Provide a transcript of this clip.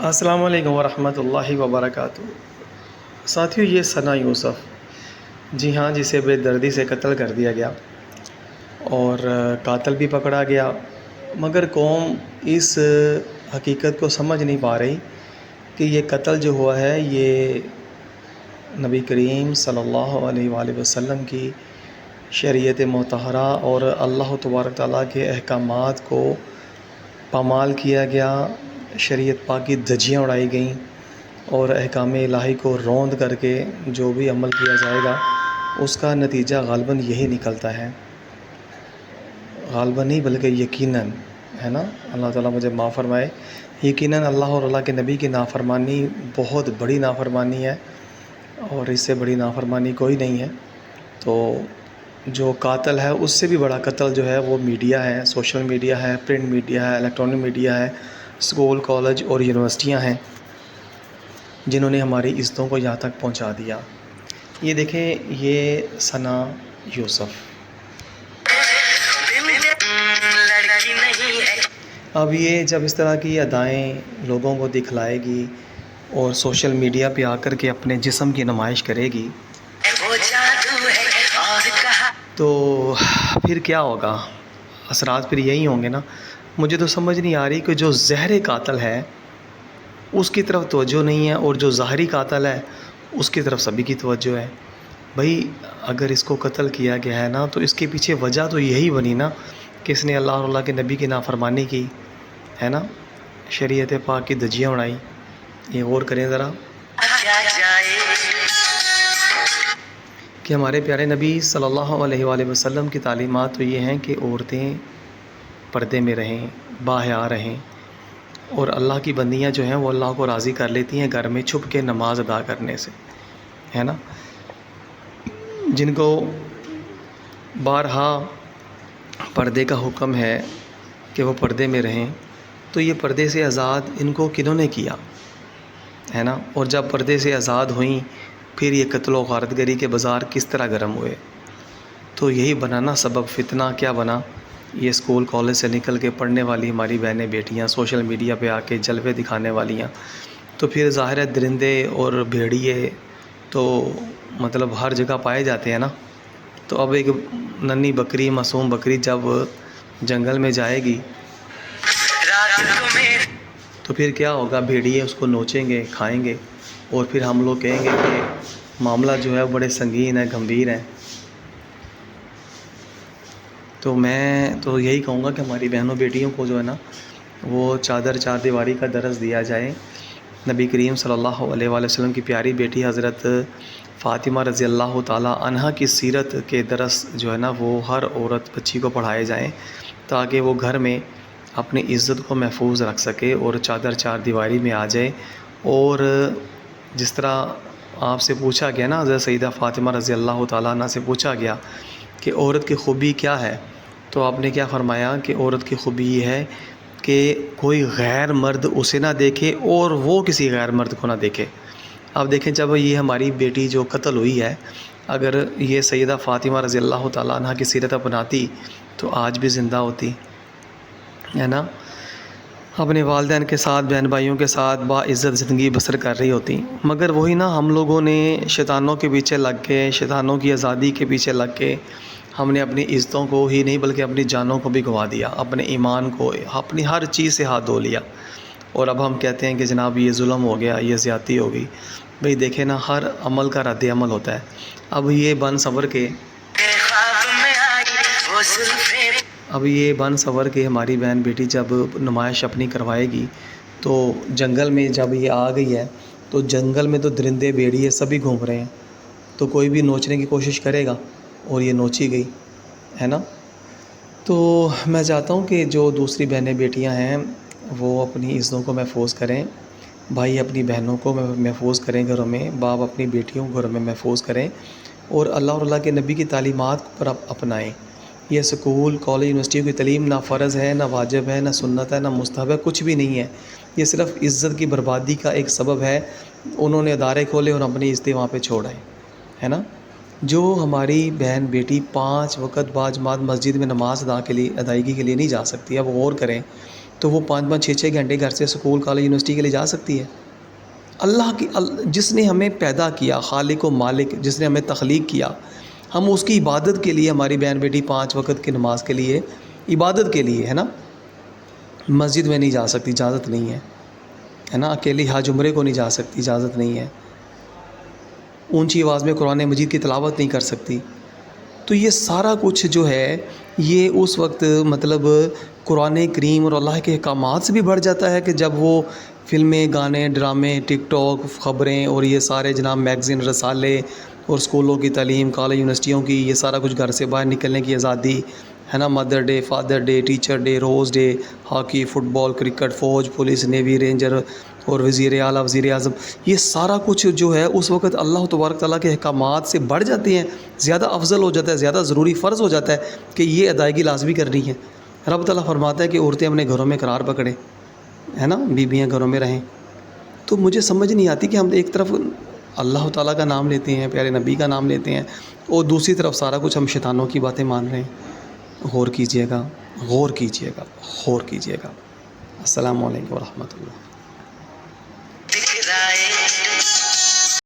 السلام علیکم ورحمۃ اللہ وبرکاتہ۔ ساتھیو، یہ ثنا یوسف، جی ہاں، جسے بے دردی سے قتل کر دیا گیا اور قاتل بھی پکڑا گیا، مگر قوم اس حقیقت کو سمجھ نہیں پا رہی کہ یہ قتل جو ہوا ہے یہ نبی کریم صلی اللہ علیہ وآلہ وسلم کی شریعت مطہرہ اور اللہ تبارک تعالیٰ کے احکامات کو پامال کیا گیا، شریعت پاک کی دھجیاں اڑائی گئیں، اور احکام الہی کو روند کر کے جو بھی عمل کیا جائے گا اس کا نتیجہ غالباً یہی نکلتا ہے، غالباً نہیں بلکہ یقیناً، ہے نا۔ اللہ تعالیٰ مجھے معاف فرمائے۔ یقیناً اللہ اور اللہ کے نبی کی نافرمانی بہت بڑی نافرمانی ہے، اور اس سے بڑی نافرمانی کوئی نہیں ہے۔ تو جو قاتل ہے اس سے بھی بڑا قتل جو ہے وہ میڈیا ہے، سوشل میڈیا ہے، پرنٹ میڈیا ہے، الیکٹرانک میڈیا ہے، اسکول، کالج اور یونیورسٹیاں ہیں جنہوں نے ہماری عزتوں کو یہاں تک پہنچا دیا۔ یہ دیکھیں، یہ ثنا یوسف، اب یہ جب اس طرح کی ادائیں لوگوں کو دکھلائے گی اور سوشل میڈیا پہ آ کر کے اپنے جسم کی نمائش کرے گی تو پھر کیا ہوگا؟ اثرات پھر یہی ہوں گے نا۔ مجھے تو سمجھ نہیں آ رہی کہ جو زہر قاتل ہے اس کی طرف توجہ نہیں ہے، اور جو ظاہری قاتل ہے اس کی طرف سبھی کی توجہ ہے۔ بھائی، اگر اس کو قتل کیا گیا ہے نا تو اس کے پیچھے وجہ تو یہی بنی نا کہ اس نے اللہ اور اللہ کے نبی کی نافرمانی کی، ہے نا، شریعت پاک کی دھجیاں اڑائی۔ یہ غور کریں ذرا کہ ہمارے پیارے نبی صلی اللہ علیہ وآلہ وسلم کی تعلیمات تو یہ ہیں کہ عورتیں پردے میں رہیں، باحیا رہیں، اور اللہ کی بندیاں جو ہیں وہ اللہ کو راضی کر لیتی ہیں گھر میں چھپ کے نماز ادا کرنے سے، ہے نا۔ جن کو بارہا پردے کا حکم ہے کہ وہ پردے میں رہیں، تو یہ پردے سے آزاد ان کو کنہوں نے کیا، ہے نا۔ اور جب پردے سے آزاد ہوئیں پھر یہ قتل و غارت گری کے بازار کس طرح گرم ہوئے، تو یہی بنا نا سبب فتنہ۔ کیا بنا؟ یہ اسکول کالج سے نکل کے پڑھنے والی ہماری بہنیں بیٹیاں سوشل میڈیا پہ آ کے جلوے دکھانے والیاں، تو پھر ظاہر ہے درندے اور بھیڑیے تو مطلب ہر جگہ پائے جاتے ہیں نا۔ تو اب ایک ننھی بکری، معصوم بکری جب جنگل میں جائے گی تو پھر کیا ہوگا؟ بھیڑیے اس کو نوچیں گے، کھائیں گے، اور پھر ہم لوگ کہیں گے کہ معاملہ جو ہے بڑے سنگین ہے، گمبھیر ہے۔ تو میں تو یہی کہوں گا کہ ہماری بہنوں بیٹیوں کو جو ہے نا وہ چادر چار دیواری کا درس دیا جائے۔ نبی کریم صلی اللہ علیہ وآلہ وسلم کی پیاری بیٹی حضرت فاطمہ رضی اللہ تعالیٰ عنہا کی سیرت کے درس جو ہے نا وہ ہر عورت بچی کو پڑھائے جائیں، تاکہ وہ گھر میں اپنی عزت کو محفوظ رکھ سکے اور چادر چار دیواری میں آ جائے۔ اور جس طرح آپ سے پوچھا گیا نا، حضرت سیدہ فاطمہ رضی اللہ تعالیٰ عنہ سے پوچھا گیا کہ عورت کی خوبی کیا ہے، تو آپ نے کیا فرمایا کہ عورت کی خوبی یہ ہے کہ کوئی غیر مرد اسے نہ دیکھے اور وہ کسی غیر مرد کو نہ دیکھے۔ اب دیکھیں، جب یہ ہماری بیٹی جو قتل ہوئی ہے، اگر یہ سیدہ فاطمہ رضی اللہ تعالیٰ عنہ کی سیرت اپناتی تو آج بھی زندہ ہوتی، ہے نا، اپنے والدین کے ساتھ، بہن بھائیوں کے ساتھ باعزت زندگی بسر کر رہی ہوتی۔ مگر وہی نا، ہم لوگوں نے شیطانوں کے پیچھے لگ کے، شیطانوں کی آزادی کے پیچھے لگ کے ہم نے اپنی عزتوں کو ہی نہیں بلکہ اپنی جانوں کو بھی گنوا دیا، اپنے ایمان کو، اپنی ہر چیز سے ہاتھ دھو لیا، اور اب ہم کہتے ہیں کہ جناب یہ ظلم ہو گیا، یہ زیادتی ہو گئی۔ بھئی دیکھیں نا، ہر عمل کا رد عمل ہوتا ہے۔ اب یہ بن سنور کے ہماری بہن بیٹی جب نمائش اپنی کروائے گی تو جنگل میں جب یہ آ گئی ہے تو جنگل میں تو درندے، بھیڑیے سبھی گھوم رہے ہیں، تو کوئی بھی نوچنے کی کوشش کرے گا، اور یہ نوچی گئی، ہے نا۔ تو میں چاہتا ہوں کہ جو دوسری بہنیں بیٹیاں ہیں وہ اپنی عزتوں کو محفوظ کریں، بھائی اپنی بہنوں کو محفوظ کریں گھروں میں، باپ اپنی بیٹیوں کو گھروں میں محفوظ کریں، اور اللہ اور اللہ کے نبی کی تعلیمات پر اپنائیں۔ یہ سکول، کالج، یونیورسٹیوں کی تعلیم نہ فرض ہے، نہ واجب ہے، نہ سنت ہے، نہ مستحب ہے، کچھ بھی نہیں ہے۔ یہ صرف عزت کی بربادی کا ایک سبب ہے۔ انہوں نے ادارے کھولے اور اپنی عزتیں وہاں پہ چھوڑ آئے، ہے نا۔ جو ہماری بہن بیٹی 5 وقت با جماعت مسجد میں نماز ادائیگی کے لیے نہیں جا سکتی، اب غور کریں تو وہ 5-5 6-6 گھنٹے گھر سے اسکول کالج یونیورسٹی کے لیے جا سکتی ہے؟ اللہ کی جس نے ہمیں پیدا کیا، خالق و مالک جس نے ہمیں تخلیق کیا، ہم اس کی عبادت کے لیے، ہماری بہن بیٹی 5 وقت کی نماز کے لیے، عبادت کے لیے ہے نا، مسجد میں نہیں جا سکتی، اجازت نہیں ہے نا، اکیلی حج عمرے کو نہیں جا سکتی، اجازت نہیں ہے، اونچی آواز میں قرآن مجید کی تلاوت نہیں کر سکتی. تو یہ سارا کچھ جو ہے یہ اس وقت مطلب قرآن کریم اور اللہ کے احکامات سے بھی بڑھ جاتا ہے کہ جب وہ فلمیں، گانے، ڈرامے، ٹک ٹاک، خبریں اور یہ سارے جناب میگزین، رسالے اور اسکولوں کی تعلیم، کالج یونیورسٹیوں کی یہ سارا کچھ، گھر سے باہر نکلنے کی آزادی ہے نا، mother day, father day, teacher day, rose day, hockey, football, cricket, فوج، پولیس، نیوی، رینجر اور وزیر اعلیٰ، وزیر اعظم، یہ سارا کچھ جو ہے اس وقت اللہ تبارک تعالیٰ کے احکامات سے بڑھ جاتے ہیں، زیادہ افضل ہو جاتا ہے، زیادہ ضروری فرض ہو جاتا ہے کہ یہ ادائیگی لازمی کرنی ہے. رب تعالیٰ فرماتا ہے کہ عورتیں اپنے گھروں میں قرار پکڑیں ہے نا، بیویاں گھروں میں رہیں. تو مجھے سمجھ نہیں آتی کہ ہم ایک طرف اللہ تعالیٰ کا نام لیتے ہیں، پیارے نبی کا نام لیتے ہیں، اور دوسری طرف سارا کچھ ہم شیطانوں کی باتیں مان رہے ہیں. غور کیجئے گا، غور کیجئے گا، غور کیجئے گا. السلام علیکم ورحمۃ اللہ.